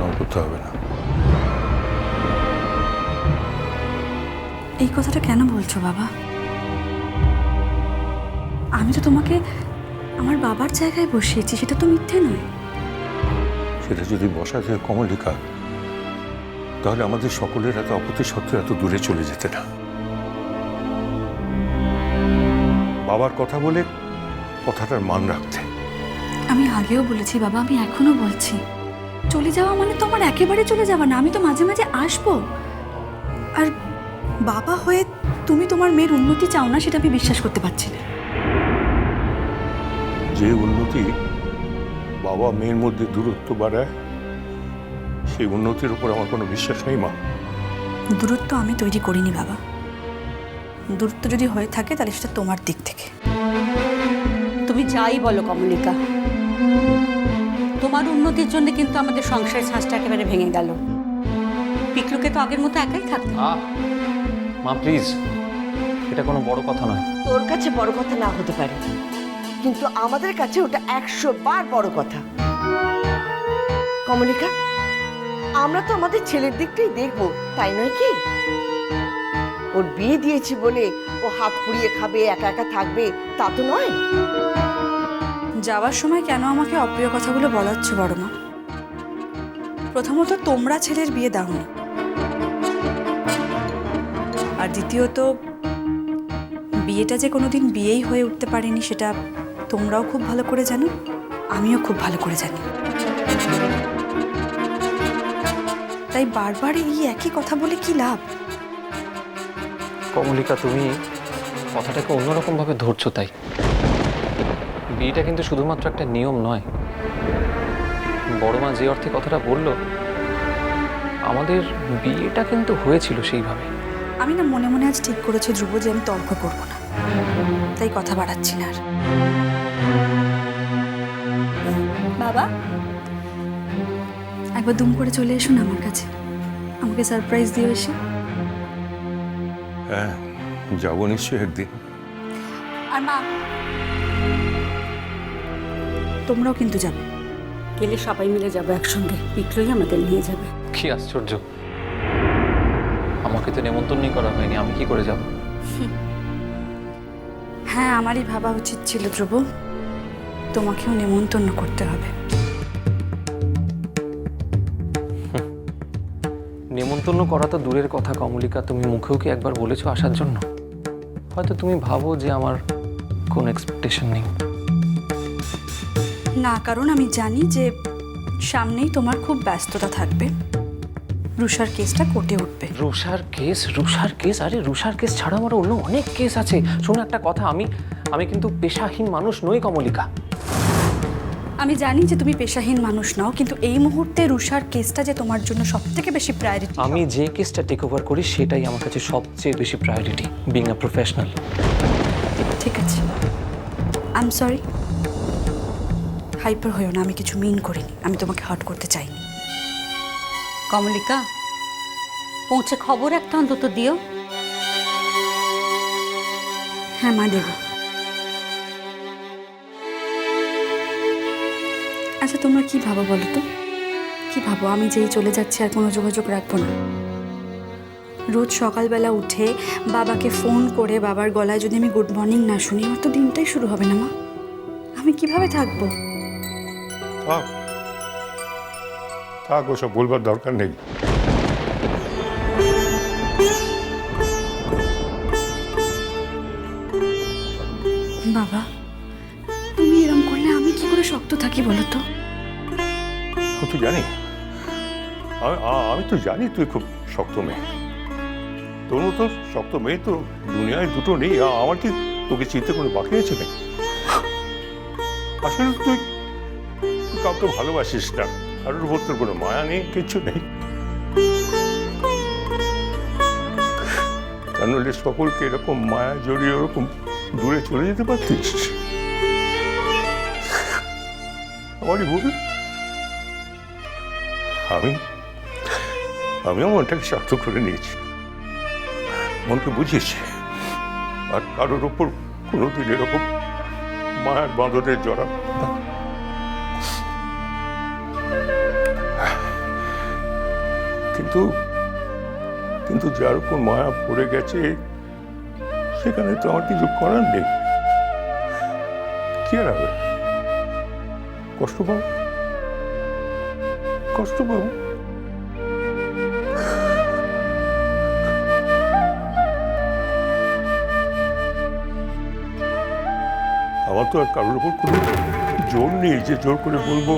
তোমার করতে হবে না। এই কথাটা কেন বলছো বাবা? আমি তো তোমাকে আমার বাবার জায়গায় বসিয়েছি, সেটা তো মিথ্যে নয়। সেটা যদি বসাতে হয় কমলিকা, তাহলে আমাদের সকলের এত আপত্তি সত্ত্বেও এত দূরে চলে যেতে না। বাবার কথা বলে কথাটার মান রাখতে। আমি আগেও বলেছি বাবা, আমি এখনো বলছি, চলে যাওয়া মানে তো আমার একেবারে চলে যাওয়া না। আমি তো মাঝে মাঝে আসবো। আর বাবা হয়ে তুমি তোমার মেয়ের উন্নতি চাও না, সেটা আমি বিশ্বাস করতে পারছি না। যে উন্নতি বাবা মেয়ের মধ্যে দূরত্ব বাড়ায়, সেই উন্নতির উপর আমার কোনো বিশ্বাস নেই মা। দূরত্ব আমি তৈরি করিনি বাবা। দূরত্ব যদি হয়ে থাকে তাহলে সেটা তোমার দিক থেকে। তুমি যাই বলো কমলিকা, তোমার উন্নতির জন্য কিন্তু আমাদের সংসারের ছাঁচটা একেবারে ভেঙে গেল। পিকলুকে তো আগের মতো একাই থাকতে। মা প্লিজ, এটা কোনো বড় কথা নয়। তোর কাছে বড় কথা না হতে পারে, কিন্তু আমাদের কাছে ওটা 100 বার বড় কথা। কমলিকা, আমরা তো আমাদের ছেলের দিকটাই দেখবো, তাই নয় কি? ওর বিয়ে দিয়েছি বলে ও হাত পুড়িয়ে খাবে, একা একা থাকবে তা তো নয়। যাওয়ার সময় কেন আমাকে অপ্রিয় কথাগুলো বলাচ্ছ বড় মা? প্রথমত তোমরা ছেলের বিয়ে দাওনি, আর দ্বিতীয়ত বিয়েটা যে কোনোদিন বিয়েই হয়ে উঠতে পারেনি সেটা তোমরাও খুব ভালো করে জানো, আমিও খুব ভালো করে জানি। তাই বারবার এই একই কথা বলে কি লাভ? কমলিকা, তুমি কথাটাকে অন্যরকম ভাবে ধরছো। তাই বিয়েটা কিন্তু শুধুমাত্র একটা নিয়ম নয়। বড় মা যে অর্থে কথাটা বললো, আমাদের বিয়েটা কিন্তু হয়েছিল সেইভাবে। আমি না মনে মনে আজ ঠিক করেছি ধ্রুব যে আমি তর্ক করব না, তাই কথা বাড়াচ্ছি না আর। বাবা, একবার দুম করে চলে এসো না আমার কাছে, আমাকে সারপ্রাইজ দিও এসে। হ্যাঁ, যাবো নিশ্চয়ই একদিন। আর মা, তোমরাও কিন্তু যাবে। গেলে সবাই মিলে যাবো একসঙ্গে, পিকলুই আমাদের নিয়ে যাবে। কি আশ্চর্য, আমাকে তো নেমন্তন্নই করা হয়নি, আমি কি করে যাব? হ্যাঁ, আমারই ভাবা উচিত ছিল ধ্রুব, তোমাকেও নেমন্তন্ন করতে হবে। নেমন্তন্ন করা তো দূরের কথা কমলিকা, তুমি মুখেও কি একবার বলেছো আসার জন্য? হয়তো তুমি ভাবো যে আমার কোনো এক্সপেকটেশন নেই। না, কারণ আমি জানি যে সামনেই তোমার খুব ব্যস্ততা থাকবে, রুষার কেসটা কোর্টে উঠবে। রুষার কেস? রুষার কেস? আরে রুষার কেস ছাড়া আমার অন্য অনেক কেস আছে। শোনো একটা কথা, আমি কিন্তু পেশাহীন মানুষ নই কমলিকা। আমি জানি যে তুমি পেশাহীন মানুষ নাও, কিন্তু এই মুহূর্তে রুষার কেসটা যে তোমার জন্য সবথেকে বেশি প্রায়োরিটি। আমি যে কেসটা টেক ওভার করি সেটাই আমার কাছে সবচেয়ে বেশি প্রায়োরিটি, বিং আ প্রফেশনাল। ঠিক আছে, আই এম সরি। হাইপার হয়েও না, আমি কিছু মিন করিনি, আমি তোমাকে হার্ট করতে চাইনি। কমলিকা, পৌঁছে খবর একটা অন্তত দিও। হ্যাঁ মা, দেব। আচ্ছা, তোমরা কি ভাবো বলো তো? কি ভাবো আমি যেই চলে যাচ্ছি আর কোনো যোগাযোগ রাখবো না? রোজ সকালবেলা উঠে বাবাকে ফোন করে বাবার গলায় যদি আমি গুড মর্নিং না শুনি, আমার তো দিনটাই শুরু হবে না মা। আমি কিভাবে থাকবো? থাক থাক, ওসব বলবার দরকার নেই। বাবা, তুমি এরকম করলে আমি কি করে শক্ত থাকি বলো তো? তুই জানি, আমি তো জানি তুই খুব শক্ত মেয়ে। তোর মতো শক্ত মেয়ে তো দুনিয়ায় দুটো নেই। আমার কি তোকে চিনতে কোনো বাকি আছে নাকি? আসলে তুই কাউকে ভালোবাসিস না, কারোর উপর তোর কোনো মায়া নেই, কিচ্ছু নেই। তাহলে সকলকে এরকম মায়া জড়িয়ে ওরকম দূরে চলে যেতে পারতিস। আমারই ভুল। আমিও মনটাকে শক্ত করে নিয়েছি, মনকে বুঝিয়েছি, আর কারোর ওপর কোনোদিন এরকম মায়ার বাঁধনের জড়া। কিন্তু কিন্তু যার উপর মায়া পড়ে গেছে সেখানে তো আমার কিছু করার নেই। কি আর হবে? কষ্ট পাবো, কষ্ট পাবো। আমার তো আর কারোর উপর কোনো জোর নেই যে জোর করে বলবো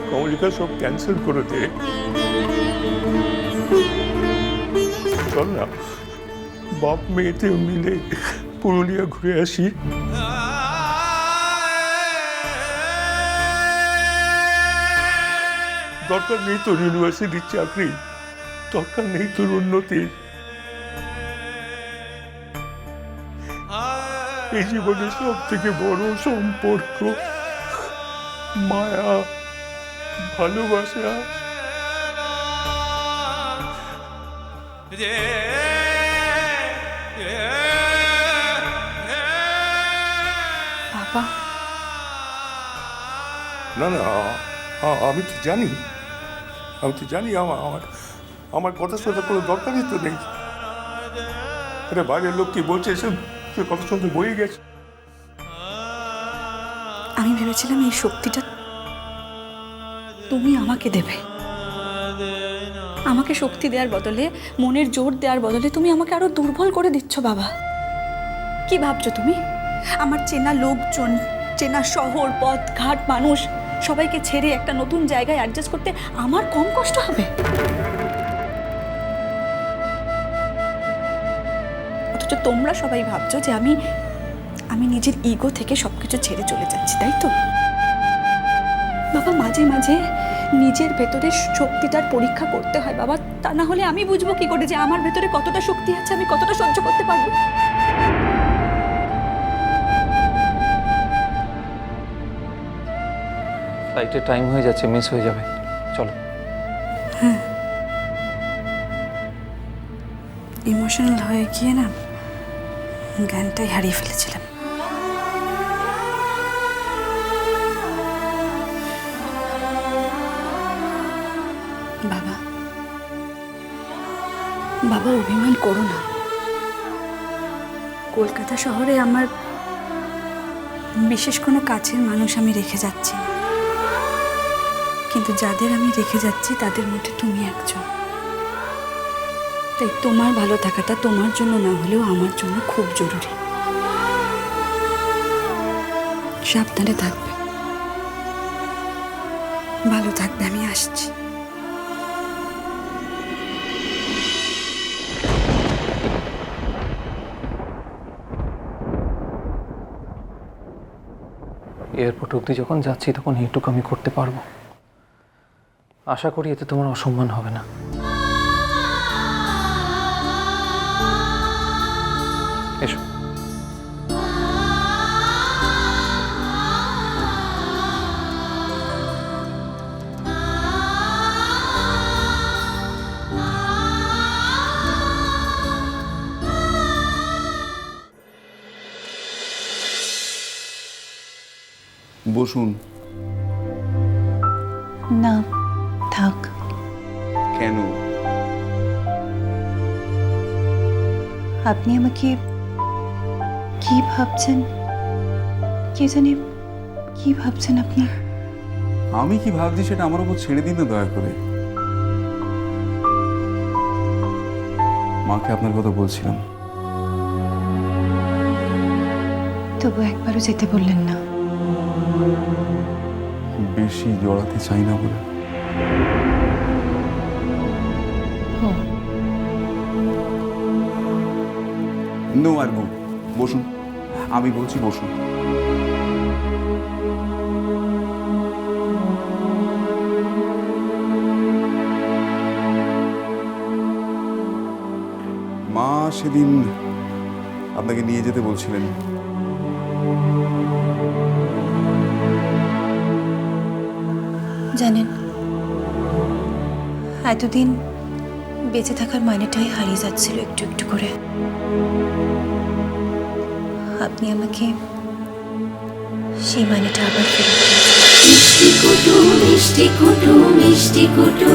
কমলিকা সব ক্যান্সেল করে দে। চল না বাপ মেয়েতে মিলে পুরুলিয়া ঘুরে আসি। দরকার নেই তোর ইউনিভার্সিটির চাকরি, দরকার নেই তোর উন্নতির। এই জীবনে সব থেকে বড় সম্পর্ক মায়া, ভালোবাসা। বাবা, না না, আমি তো জানি, আমার আমার কথা শোনার কোনো দরকারই তো নেই। আরে বাইরের লোক কি বলছে সে কথা শুনতে বয়ে গেছে। আমি ভেবেছিলাম এই শক্তিটা তুমি আমাকে দেবে। আমাকে শক্তি দেওয়ার বদলে, মনের জোর দেওয়ার বদলে তুমি আমাকে আরো দুর্বল করে দিচ্ছ বাবা। কি ভাবছো তুমি? আমার চেনা লোকজন, চেনা শহর, পথ ঘাট, মানুষ সবাইকে ছেড়ে একটা নতুন জায়গায় অ্যাডজাস্ট করতে আমার কম কষ্ট হবে? অথচ তোমরা সবাই ভাবছো যে আমি নিজের ইগো থেকে সবকিছু ছেড়ে চলে যাচ্ছি, তাই তো? বাবা, মাঝে মাঝে নিজের ভেতরে শক্তিটার পরীক্ষা করতে হয় বাবা। তা না হলে আমি বুঝবো কি করে যে আমার ভেতরে কতটা শক্তি আছে, আমি কতটা সহ্য করতে পারবো। ফ্লাইটের টাইম হয়ে যাচ্ছে, মিস হয়ে যাবে, চলো। ইমোশনাল হয়ে গিয়ে না জ্ঞানটাই হারিয়ে ফেলেছিলাম। বাবা, বাবা অভিমান করো না। কলকাতা শহরে আমার বিশেষ কোনো কাছের মানুষ আমি রেখে যাচ্ছি না, কিন্তু যাদের আমি রেখে যাচ্ছি তাদের মধ্যে তুমি একজন। তাই তোমার ভালো থাকাটা তোমার জন্য না হলেও আমার জন্য খুব জরুরি। সাবধানে থাকবে, ভালো থাকবে। আমি আসছি। এয়ারপোর্ট অবধি যখন যাচ্ছি তখন এইটুকু আমি করতে পারবো। আশা করি এতে তোমার অসম্মান হবে না। এসো। বসুন। না, থাক। কেন? আপনি আমাকে কি ভাবছেন? কে জানে কি ভাবছেন আপনি? আমি কি ভাবছি সেটা আমার উপর ছেড়ে দিন না দয়া করে। মাকে আপনার কথা বলছিলাম। তবু একবারও যেতে বললেন না। বেশি জড়াতে চাই না বলে। নো আরগু, বসুন। আমি বলছি বসুন। মা সেদিন আপনাকে নিয়ে যেতে বলছিলেন। জানেন, এতদিন বেঁচে থাকার মানেটাই হারিয়ে যাচ্ছিল একটু একটু করে। আপনি আমাকে সেই মাইনেটা আবার ফেরত দিয়েছে। মিষ্টি কুটু মিষ্টি কুটু মিষ্টি কুটু